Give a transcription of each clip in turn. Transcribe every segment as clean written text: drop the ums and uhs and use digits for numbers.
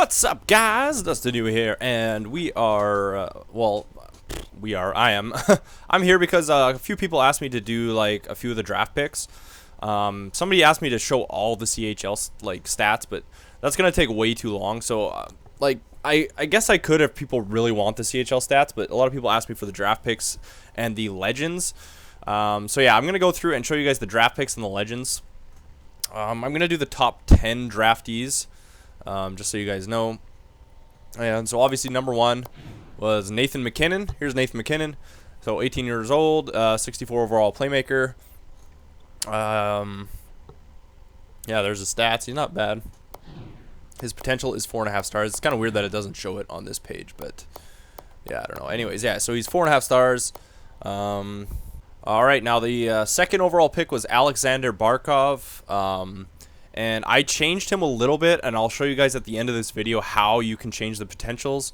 What's up, guys? Dustin Yewy here, and we are, I am. I'm here because a few people asked me to do, like, a few of the draft picks. Somebody asked me to show all the CHL, like, stats, but that's going to take way too long, so, I guess I could if people really want the CHL stats, but a lot of people asked me for the draft picks and the legends. So, yeah, I'm going to go through and show you guys the draft picks and the legends. I'm going to do the top 10 draftees. Just so you guys know. And so obviously number one was Nathan MacKinnon. Here's Nathan MacKinnon. So 18 years old, 64 overall playmaker. Yeah, there's the stats. He's not bad. His potential is 4.5 stars. It's kind of weird that it doesn't show it on this page, but yeah, I don't know. Anyways, yeah, so he's 4.5 stars. All right, now the second overall pick was Alexander Barkov. And I changed him a little bit, and I'll show you guys at the end of this video how you can change the potentials.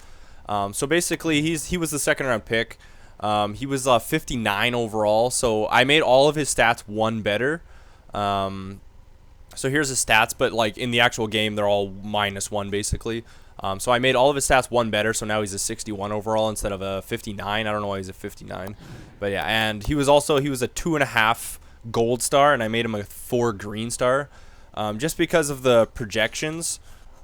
So basically, he was the second round pick. He was 59 overall, so I made all of his stats one better. So here's his stats, but like in the actual game, they're all -1 basically. So I made all of his stats one better, so now he's a 61 overall instead of a 59. I don't know why he's a 59, but yeah. And he was a 2.5 gold star, and I made him a 4 green star. Just because of the projections.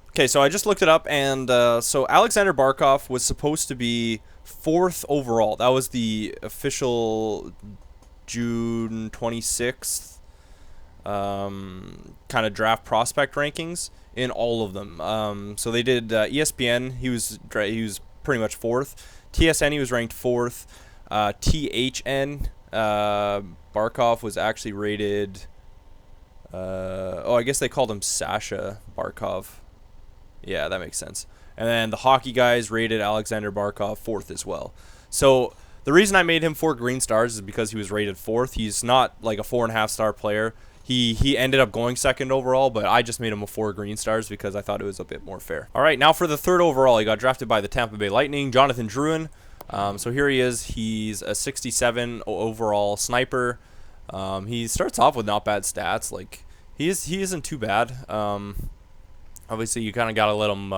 Okay, so I just looked it up, and so Alexander Barkov was supposed to be 4th overall. That was the official June 26th kind of draft prospect rankings in all of them. So they did ESPN. He was pretty much 4th. TSN, he was ranked 4th. THN, Barkov was actually rated. I guess they called him Sasha Barkov. Yeah, that makes sense. And then the hockey guys rated Alexander Barkov 4th as well. So the reason I made him 4 green stars is because he was rated 4th. He's not like a 4.5 star player. He ended up going 2nd overall, but I just made him a 4 green stars because I thought it was a bit more fair. All right, now for the 3rd overall, he got drafted by the Tampa Bay Lightning, Jonathan Drouin. So here he is. He's a 67 overall sniper. He starts off with not bad stats. Like he isn't too bad. Obviously you kind of gotta let him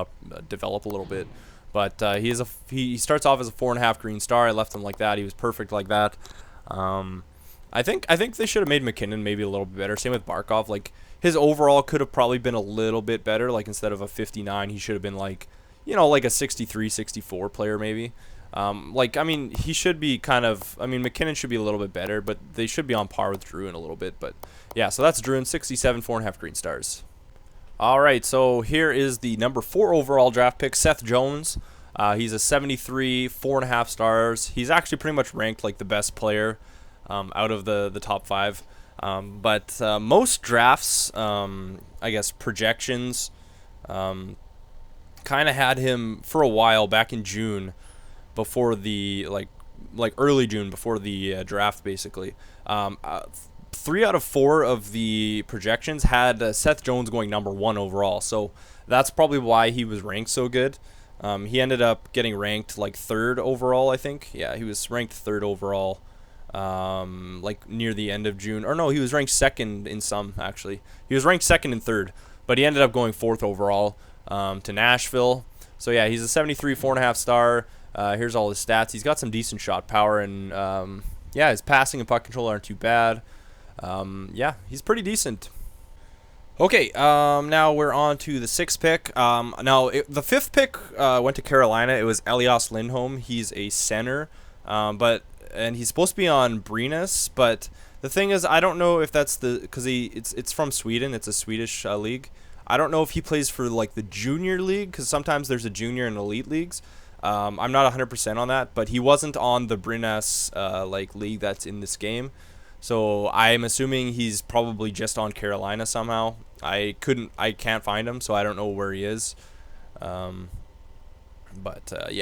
develop a little bit, but he starts off as a 4.5 green star. I left him like that. He was perfect like that. I think they should have made MacKinnon maybe a little bit better. Same with Barkov. Like his overall could have probably been a little bit better. Like instead of a 59, he should have been like a 63, 64 player maybe. He should be MacKinnon should be a little bit better, but they should be on par with Drouin a little bit. But yeah, so that's Drouin, 67, 4.5 green stars. All right, so here is the number 4 overall draft pick, Seth Jones. He's a 73, 4.5 stars. He's actually pretty much ranked like the best player out of the top 5. But most drafts, I guess projections, kind of had him for a while back in June. Before the like early June, before the draft, basically. 3 out of 4 of the projections had Seth Jones going number 1 overall, so that's probably why he was ranked so good. He ended up getting ranked like 3rd overall, I think. Yeah, he was ranked 3rd overall, like near the end of June. Or no, he was ranked 2nd in some, actually. He was ranked 2nd and 3rd, but he ended up going 4th overall to Nashville. So yeah, he's a 73, 4.5 star. Here's all his stats. He's got some decent shot power, and yeah, his passing and puck control aren't too bad. Yeah, he's pretty decent. Okay, now we're on to the 6th pick. The 5th pick went to Carolina. It was Elias Lindholm. He's a center, and he's supposed to be on Brynäs, but the thing is, I don't know if that's because it's from Sweden. It's a Swedish league. I don't know if he plays for like the junior league, because sometimes there's a junior and elite leagues. I'm not 100% on that, but he wasn't on the Brynäs league that's in this game, so I'm assuming he's probably just on Carolina somehow. I can't find him, so I don't know where he is. Yeah.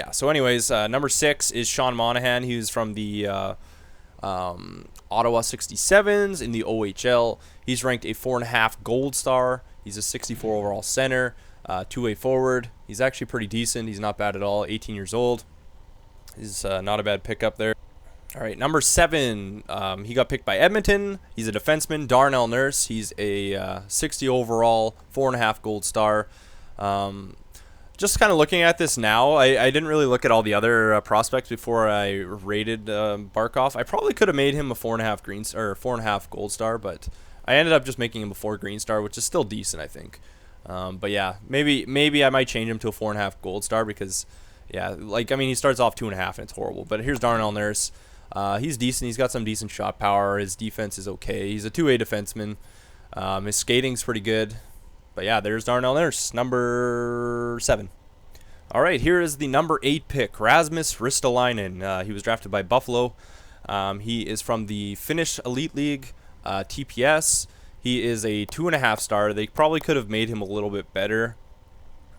So anyways, number 6 is Sean Monahan. He was from the Ottawa 67s in the OHL. He's ranked a 4.5 gold star. He's a 64 overall center. 2-way forward. He's actually pretty decent. He's not bad at all. 18 years old. He's not a bad pickup there. All right, number 7. He got picked by Edmonton. He's a defenseman, Darnell Nurse. He's a 60 overall, 4.5 gold star. just kind of looking at this now, I didn't really look at all the other prospects before I rated Barkov. I probably could have made him a 4.5 green or 4.5 gold star, but I ended up just making him a 4 green star, which is still decent, I think. But yeah, maybe I might change him to a 4.5 gold star because, yeah, like, I mean, he starts off 2.5 and it's horrible. But here's Darnell Nurse. He's decent. He's got some decent shot power. His defense is okay. He's a 2A defenseman. His skating's pretty good. But yeah, there's Darnell Nurse, number 7. All right, here is the number 8 pick, Rasmus Ristolainen. He was drafted by Buffalo. He is from the Finnish Elite League, TPS. He is a 2.5 star. They probably could have made him a little bit better.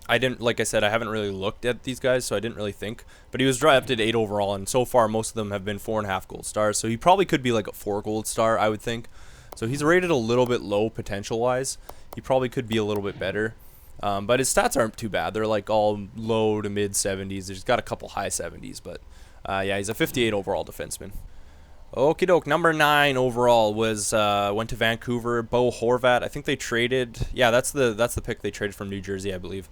Like I said, I haven't really looked at these guys, so I didn't really think. But he was drafted 8 overall, and so far most of them have been 4.5 gold stars. So he probably could be like a 4 gold star, I would think. So he's rated a little bit low potential-wise. He probably could be a little bit better. But his stats aren't too bad. They're like all low to mid 70s. He's got a couple high 70s, but yeah, he's a 58 overall defenseman. Okie doke, number 9 overall was went to Vancouver. Bo Horvat. I think they traded. Yeah, that's the pick they traded from New Jersey, I believe.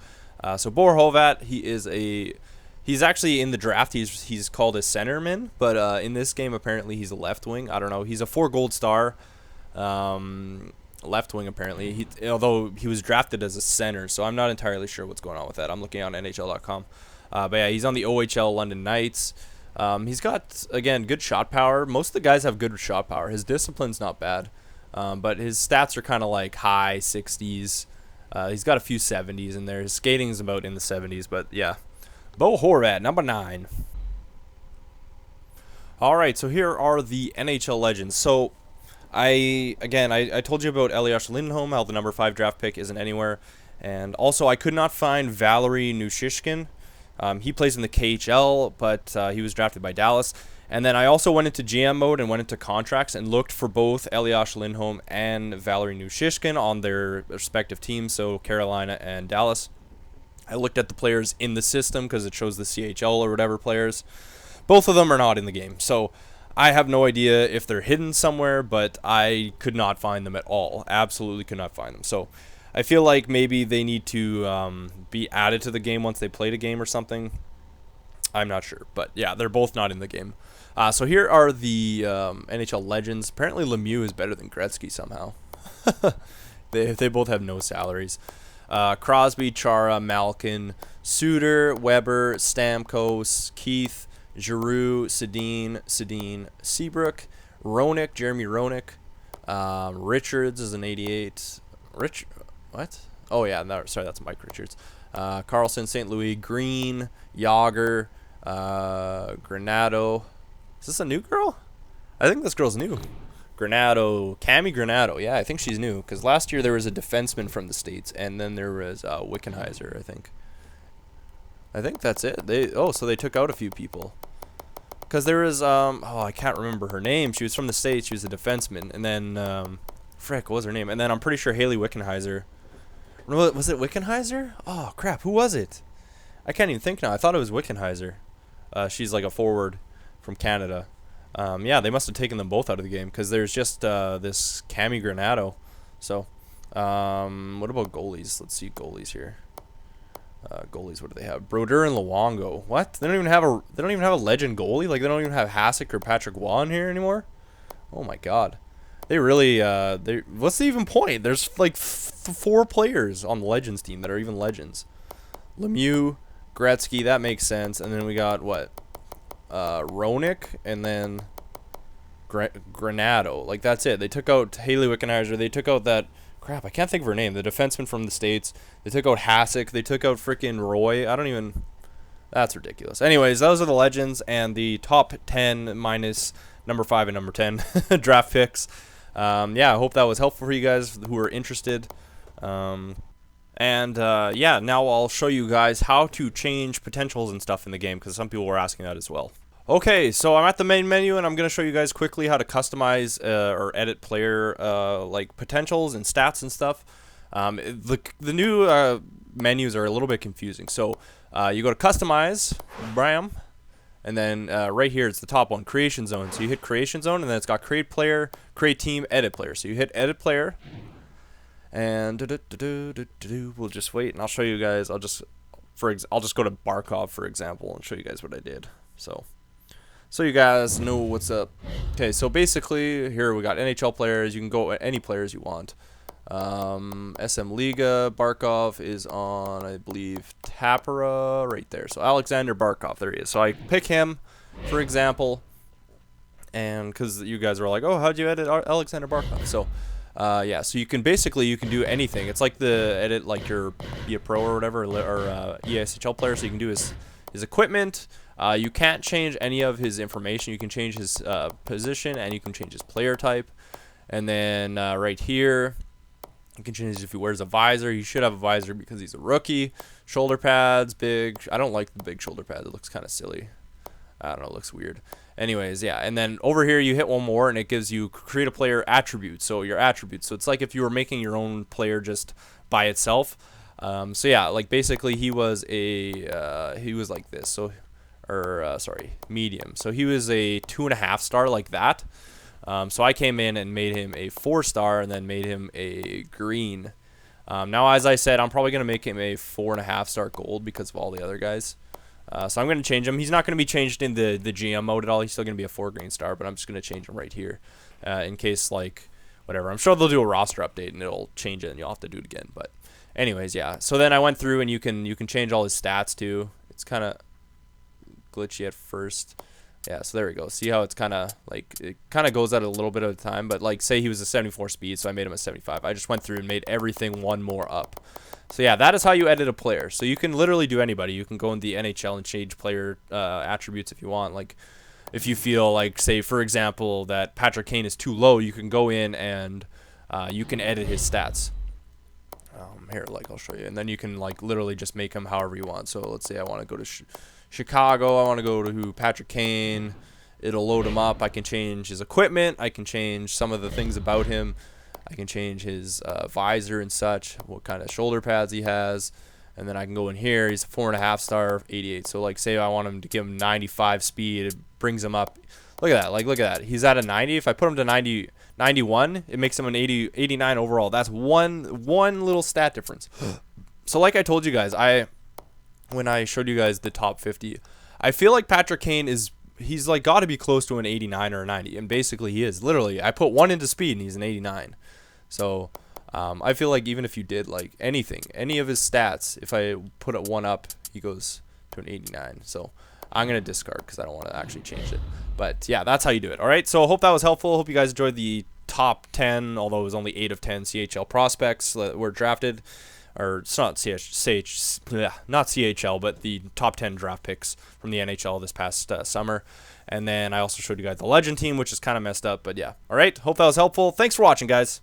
So Bo Horvat, he's actually in the draft. He's called a centerman, but in this game apparently he's a left wing. I don't know. He's a 4 gold star. Left wing apparently, although he was drafted as a center, so I'm not entirely sure what's going on with that. I'm looking on NHL.com, but yeah, he's on the OHL London Knights. He's got, again, good shot power. Most of the guys have good shot power. His discipline's not bad, but his stats are kind of like high 60s. He's got a few 70s in there. His skating's about in the 70s, but yeah. Bo Horvat, number 9. All right, so here are the NHL Legends. So I told you about Elias Lindholm, how the number 5 draft pick isn't anywhere. And also, I could not find Valery Nushishkin. He plays in the KHL, but he was drafted by Dallas. And then I also went into GM mode and went into contracts and looked for both Elias Lindholm and Valery Nushishkin on their respective teams, so Carolina and Dallas. I looked at the players in the system because it shows the CHL or whatever players. Both of them are not in the game, so I have no idea if they're hidden somewhere, but I could not find them at all. Absolutely could not find them. So I feel like maybe they need to be added to the game once they played a game or something. I'm not sure, but yeah, they're both not in the game. So here are the NHL Legends. Apparently Lemieux is better than Gretzky somehow. They both have no salaries. Crosby, Chara, Malkin, Suter, Weber, Stamkos, Keith, Giroux, Sedin, Seabrook, Roenick, Jeremy Roenick, Richards is an 88. What? Oh yeah, no, sorry, that's Mike Richards. Carlson, St. Louis, Green, Yager, Granado. Is this a new girl? I think this girl's new. Granado, Cami Granado. Yeah, I think she's new because last year there was a defenseman from the States, and then there was Wickenheiser, I think. I think that's it. So they took out a few people. Because there was, I can't remember her name. She was from the States. She was a defenseman. And then, frick, what was her name? And then I'm pretty sure Haley Wickenheiser. Was it Wickenheiser? Oh, crap. Who was it? I can't even think now. I thought it was Wickenheiser. She's like a forward from Canada. Yeah, they must have taken them both out of the game because there's just this Cami Granado. So, what about goalies? Let's see goalies here. Goalies, what do they have? Brodeur and Luongo. What? They don't even have a legend goalie. Like they don't even have Hasek or Patrick Waugh in here anymore. Oh my God, they really. What's the even point? There's like 4 players on the Legends team that are even legends. Lemieux, Gretzky, that makes sense. And then we got what? Roenick and then Granado. Like that's it. They took out Haley Wickenheiser. They took out that. Crap, I can't think of her name. The defenseman from the States. They took out Hasek. They took out freaking Roy. That's ridiculous. Anyways, those are the Legends and the top 10 minus number 5 and number 10 draft picks. Yeah, I hope that was helpful for you guys who are interested. Yeah, now I'll show you guys how to change potentials and stuff in the game because some people were asking that as well. Okay, so I'm at the main menu, and I'm going to show you guys quickly how to customize or edit player like potentials and stats and stuff. The new menus are a little bit confusing. So you go to Customize, bam, and then right here it's the top one, Creation Zone. So you hit Creation Zone, and then it's got Create Player, Create Team, Edit Player. So you hit Edit Player, and we'll just wait, and I'll show you guys. I'll just I'll just go to Barkov, for example, and show you guys what I did. So you guys know what's up. Okay, so basically here we got NHL players. You can go any players you want. SM Liga, Barkov is on, I believe, Tapera right there. So Alexander Barkov, there he is. So I pick him, for example, and because you guys are like, oh, how'd you edit Alexander Barkov? So yeah, so you can do anything. It's like the edit, like your Be a Pro or whatever, or ESHL player. So you can do his equipment. You can't change any of his information. You can change his position, and you can change his player type. And then right here, you can change if he wears a visor. He should have a visor because he's a rookie. Shoulder pads, big. I don't like the big shoulder pads. It looks kind of silly. I don't know. It looks weird. Anyways, yeah. And then over here, you hit one more, and it gives you create a player attribute. So your attributes. So it's like if you were making your own player just by itself. So yeah, like basically he was like this. So. Sorry, medium. So he was a 2.5 star like that. So I came in and made him a 4 star and then made him a green. Now, as I said, I'm probably going to make him a 4.5 star gold because of all the other guys. So I'm going to change him. He's not going to be changed in the GM mode at all. He's still going to be a 4 green star, but I'm just going to change him right here in case, like, whatever. I'm sure they'll do a roster update and it'll change it and you'll have to do it again. But anyways, yeah. So then I went through and you can change all his stats too. It's kind of glitchy at first. Yeah, so there we go. See how it's kind of like it kind of goes at a little bit at a time, but like say he was a 74 speed, so I made him a 75. I just went through and made everything one more up. So yeah, that is how you edit a player. So you can literally do anybody. You can go in the NHL and change player attributes if you want. Like if you feel like, say for example, that Patrick Kane is too low, you can go in and you can edit his stats. Here, like I'll show you, and then you can like literally just make him however you want. So let's say I want to go to Chicago. I want to go to Patrick Kane. It'll load him up. I can change his equipment. I can change some of the things about him. I can change his visor and such, what kind of shoulder pads he has. And then I can go in here. He's a 4.5 star, 88. So like say I want him to give him 95 speed. It brings him up. Look at that. Like look at that. He's at a 90. If I put him to 91, it makes him an 89 overall. That's one little stat difference. So like I told you guys, when I showed you guys the top 50, I feel like Patrick Kane he's like got to be close to an 89 or a 90, and basically he is. Literally, I put 1 into speed and he's an 89. So I feel like even if you did like anything, any of his stats, if I put it 1 up, he goes to an 89. So I'm going to discard because I don't want to actually change it. But yeah, that's how you do it. All right, so I hope that was helpful. Hope you guys enjoyed the top 10, although it was only 8 of 10 CHL prospects that were drafted. Or it's not not CHL, but the top 10 draft picks from the NHL this past summer. And then I also showed you guys the Legend team, which is kind of messed up. But yeah, all right, hope that was helpful. Thanks for watching, guys.